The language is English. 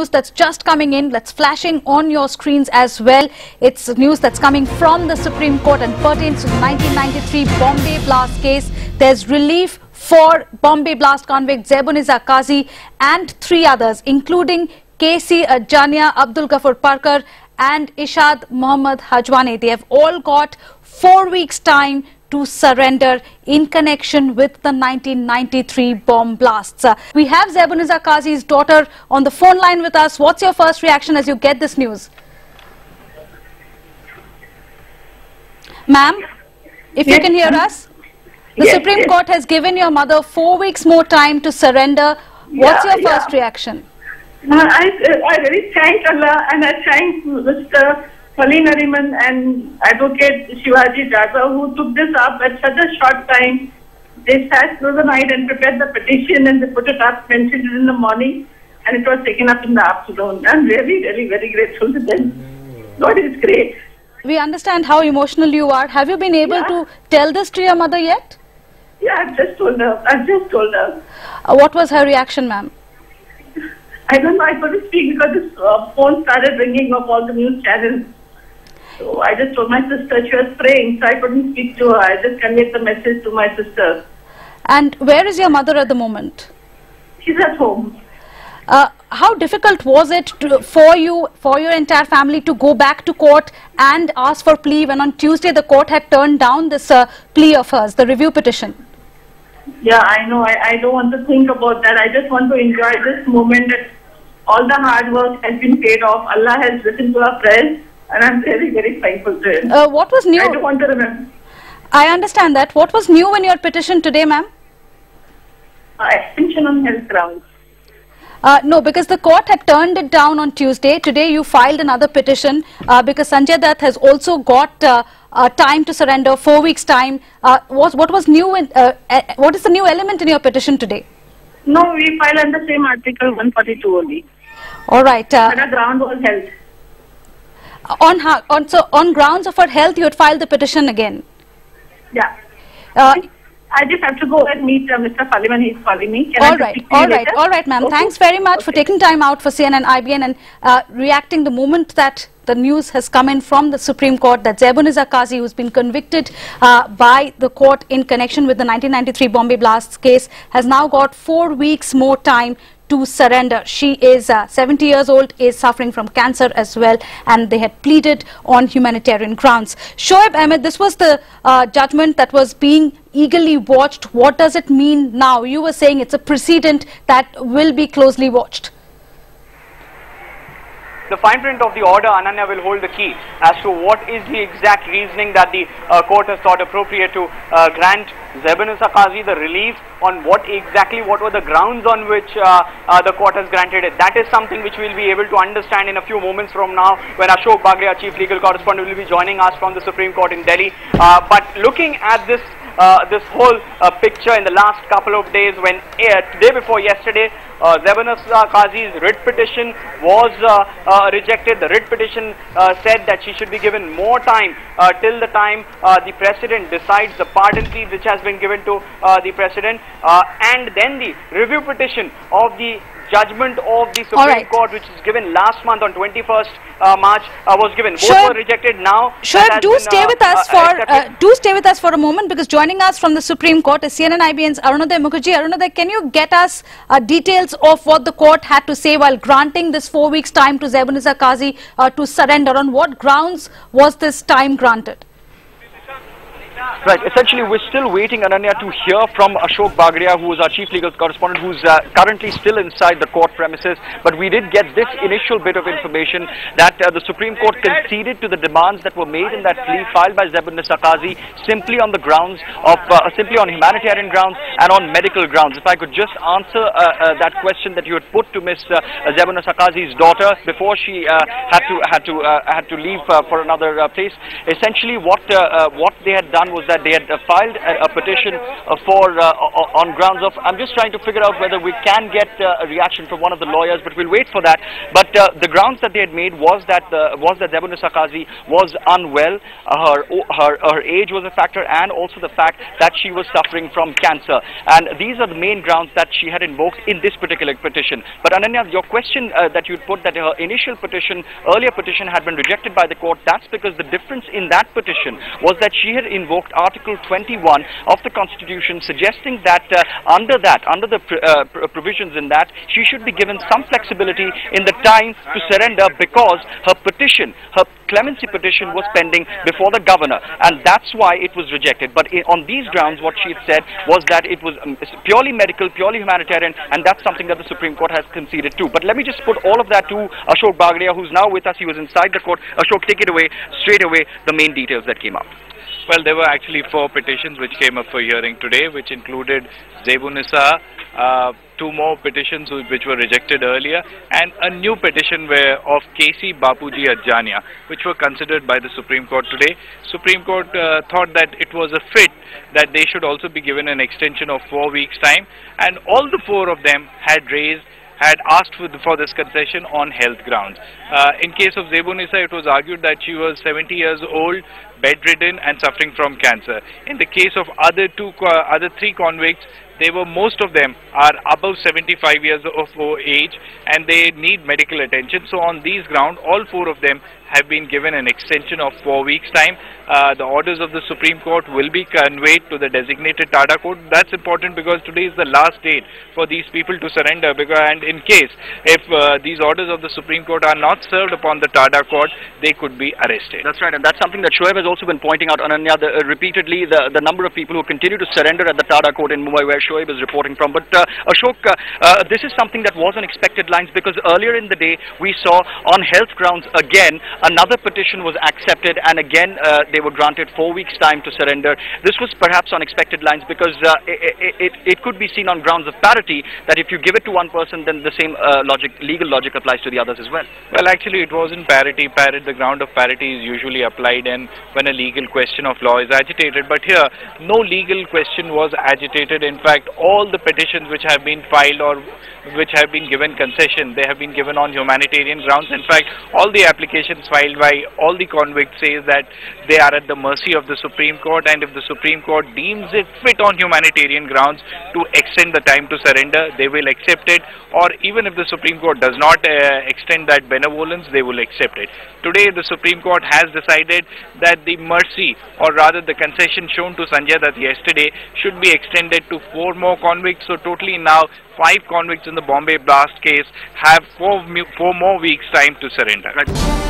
news that's just coming in, that's flashing on your screens as well. It's news that's coming from the Supreme Court and pertains to the 1993 Bombay Blast case. There's relief for Bombay Blast convict Zebunissa Qazi and 3 others, including KC Ajania, Abdul Ghaffur Parkar and Ishad Mohammad Hajwani. They have all got 4 weeks' time to surrender in connection with the 1993 bomb blasts. We have Zebunissa Qazi's daughter on the phone line with us. What's your first reaction as you get this news? Ma'am, if you can hear us? The Supreme Court has given your mother 4 weeks more time to surrender. What's your first reaction? I really thank Allah and I thank Mr. Fali Nariman and Advocate Shivaji Dada who took this up at such a short time. They sat through the night and prepared the petition and they put it up, mentioned it in the morning, and it was taken up in the afternoon. I'm really, really very grateful to them. God is great. We understand how emotional you are. Have you been able to tell this to your mother yet? Yeah, I've just told her. What was her reaction, ma'am? I don't know, I couldn't speak because this phone started ringing off all the news channels. So I just told my sister, she was praying, so I couldn't speak to her. I just conveyed the message to my sister. And where is your mother at the moment? She's at home. How difficult was it for you, for your entire family to go back to court and ask for plea when on Tuesday the court had turned down this plea of hers, the review petition? Yeah, I know. I don't want to think about that. I just want to enjoy this moment that all the hard work has been paid off. Allah has listened to our prayers and I'm very, very thankful to Him. What was new? I don't want to remember. I understand that. What was new in your petition today, ma'am? Extension on health grounds. No, because the court had turned it down on Tuesday. Today you filed another petition because Sanjay Dutt has also got time to surrender, 4 weeks' time. What was new? What is the new element in your petition today? No, we filed under same article 142 only. All right. But the ground was health. On grounds of her health, you had filed the petition again. Yeah. I just have to go and meet Mr. Faliman. He's calling me. All right, ma'am. Okay. Thanks very much for taking time out for CNN IBN and reacting the moment that the news has come in from the Supreme Court that Zebunissa Qazi, who's been convicted by the court in connection with the 1993 Bombay Blasts case, has now got 4 weeks more time to surrender. She is 70 years old, is suffering from cancer as well, and they had pleaded on humanitarian grounds. Shoaib Ahmed, this was the judgment that was being eagerly watched. What does it mean now? You were saying it's a precedent that will be closely watched. The fine print of the order, Ananya will hold the key as to what is the exact reasoning that the court has thought appropriate to grant Zebunissa Qazi the relief on what were the grounds on which the court has granted it. That is something which we'll be able to understand in a few moments from now when Ashok Bagre, Chief Legal Correspondent, will be joining us from the Supreme Court in Delhi. But looking at this whole picture in the last couple of days, when day before yesterday Zebunissa Qazi's writ petition was rejected. The writ petition said that she should be given more time till the time the President decides the pardon plea which has been given to the President, and then the review petition of the judgment of the Supreme Court, which is given last month on 21st March, was given. Both were rejected now. Shoaib, do stay with us for a moment, because joining us from the Supreme Court is CNN IBN's Arunoday Mukherjee. Arunoday, can you get us details of what the court had to say while granting this 4 weeks time to Zebunissa Qazi to surrender? On what grounds was this time granted? Right. Essentially, we're still waiting, Ananya, to hear from Ashok Bagria, who is our Chief Legal Correspondent, who's currently still inside the court premises. But we did get this initial bit of information that the Supreme Court conceded to the demands that were made in that plea filed by Zebunissa Qazi simply on the grounds of, simply on humanitarian grounds and on medical grounds. If I could just answer that question that you had put to Ms. Zebunissa Qazi's daughter before she had to leave for another place. Essentially, what they had done was that they had filed a petition on grounds of, I'm just trying to figure out whether we can get a reaction from one of the lawyers, but we'll wait for that. But the grounds that they had made was that Zebunissa Qazi was unwell, her age was a factor, and also the fact that she was suffering from cancer. And these are the main grounds that she had invoked in this particular petition. But Ananya, your question that you put, that her initial petition, earlier petition, had been rejected by the court, that's because the difference in that petition was that she had invoked Article 21 of the Constitution, suggesting that under the provisions in that, she should be given some flexibility in the time to surrender, because her petition, her clemency petition, was pending before the governor, and that's why it was rejected. But on these grounds, what she had said was that it was purely medical, purely humanitarian, and that's something that the Supreme Court has conceded to. But let me just put all of that to Ashok Bagdia, who's now with us. He was inside the court. Ashok, take it away, straight away, the main details that came up. Well, there were actually 4 petitions which came up for hearing today, which included Zebunissa, 2 more petitions which were rejected earlier, and a new petition of KC Bapuji Ajjania, which were considered by the Supreme Court today. Supreme Court thought that it was a fit that they should also be given an extension of 4 weeks' time, and all the 4 of them had asked for this concession on health grounds. In case of Zebunissa, it was argued that she was 70 years old, bedridden, and suffering from cancer. In the case of other 3 convicts, most of them are above 75 years of age, and they need medical attention. So on these grounds, all 4 of them have been given an extension of 4 weeks' time. The orders of the Supreme Court will be conveyed to the designated TADA court. That's important because today is the last date for these people to surrender. And in case if these orders of the Supreme Court are not served upon the TADA court, they could be arrested. That's right, and that's something that Shoaib has also been pointing out, Ananya, repeatedly, the number of people who continue to surrender at the TADA court in Mumbai, where Shoaib is reporting from. But Ashok, this is something that was on expected lines, because earlier in the day we saw on health grounds again another petition was accepted, and again they were granted 4 weeks' time to surrender. This was perhaps on expected lines because it could be seen on grounds of parity, that if you give it to one person, then the same legal logic applies to the others as well. Well, actually it wasn't parity. The ground of parity is usually applied when a legal question of law is agitated, but here no legal question was agitated. In fact, all the petitions which have been filed or which have been given concession, they have been given on humanitarian grounds. In fact, all the applications filed by all the convicts says that they are at the mercy of the Supreme Court, and if the Supreme Court deems it fit on humanitarian grounds to extend the time to surrender, they will accept it, or even if the Supreme Court does not extend that benevolence, they will accept it. Today the Supreme Court has decided that the mercy, or rather the concession shown to Sanjay Dutt yesterday, should be extended to 4 more convicts. So totally now 5 convicts in the Bombay blast case have 4 more weeks time to surrender. Right.